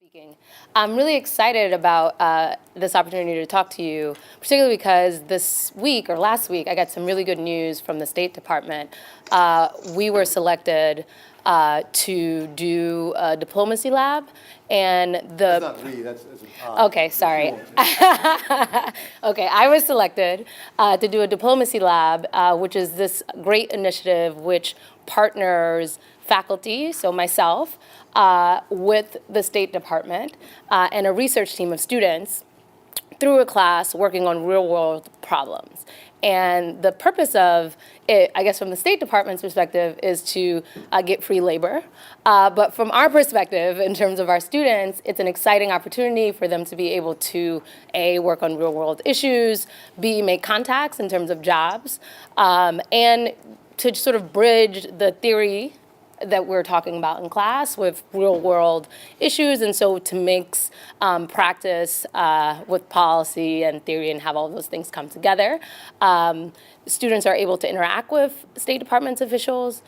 Speaking. I'm really excited about this opportunity to talk to you, particularly because this week or last week I got some really good news from the State Department. We were selected to do a diplomacy lab, and the. That's not we. That's an I. Okay, sorry. Okay, I was selected to do a diplomacy lab, which is this great initiative which partners faculty, so myself, with the State Department and a research team of students through a class working on real-world problems. And the purpose of it, I guess from the State Department's perspective, is to get free labor. But from our perspective, in terms of our students, it's an exciting opportunity for them to be able to, A, work on real-world issues, B, make contacts in terms of jobs, and to sort of bridge the theory that we're talking about in class with real world issues, and so to mix practice with policy and theory and have all those things come together. Students are able to interact with State Department officials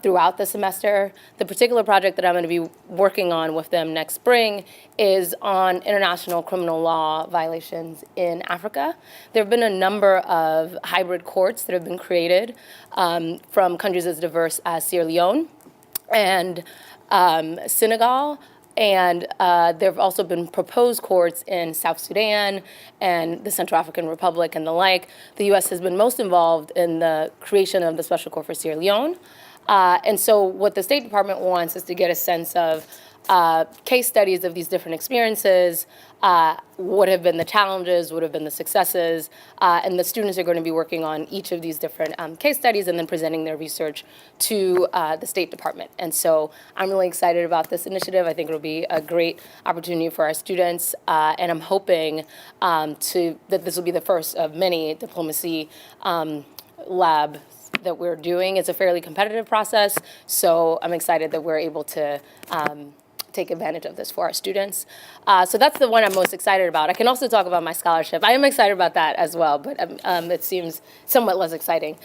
throughout the semester. The particular project that I'm going to be working on with them next spring is on international criminal law violations in Africa. There have been a number of hybrid courts that have been created from countries as diverse as Sierra Leone and Senegal. And there have also been proposed courts in South Sudan and the Central African Republic and the like. The U.S. has been most involved in the creation of the Special Court for Sierra Leone. And so what the State Department wants is to get a sense of case studies of these different experiences, what have been the challenges, what have been the successes, and the students are going to be working on each of these different case studies and then presenting their research to the State Department. And so I'm really excited about this initiative. I think it'll be a great opportunity for our students, and I'm hoping that this will be the first of many diplomacy labs that we're doing. It's a fairly competitive process, so I'm excited that we're able to take advantage of this for our students. So that's the one I'm most excited about. I can also talk about my scholarship. I am excited about that as well, but it seems somewhat less exciting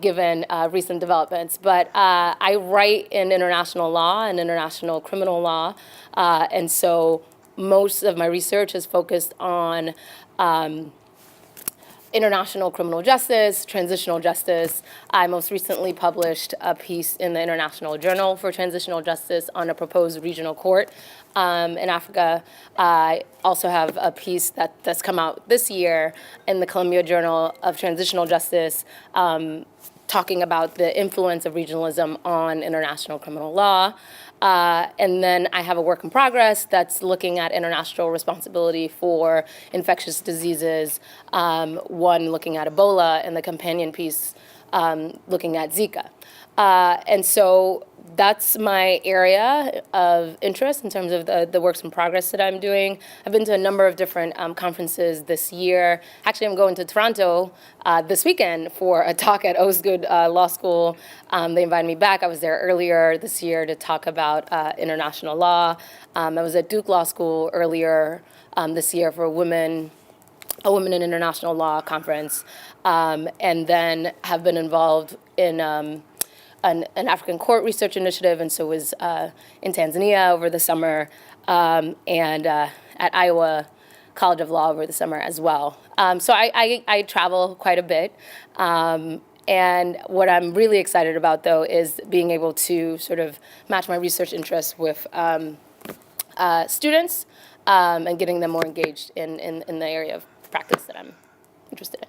given recent developments. But I write in international law and international criminal law, and so most of my research is focused on international criminal justice, transitional justice. I most recently published a piece in the International Journal for Transitional Justice on a proposed regional court in Africa. I also have a piece that's come out this year in the Columbia Journal of Transitional Justice talking about the influence of regionalism on international criminal law. And then I have a work in progress that's looking at international responsibility for infectious diseases, one looking at Ebola, and the companion piece looking at Zika. And so that's my area of interest in terms of the works in progress that I'm doing. I've been to a number of different conferences this year. Actually, I'm going to Toronto this weekend for a talk at Osgood Law School. They invited me back. I was there earlier this year to talk about international law. I was at Duke Law School earlier this year for a Women in International Law conference, and then have been involved in an African court research initiative, and so was in Tanzania over the summer, and at Iowa College of Law over the summer as well. So I travel quite a bit, and what I'm really excited about, though, is being able to sort of match my research interests with students and getting them more engaged in the area of practice that I'm interested in.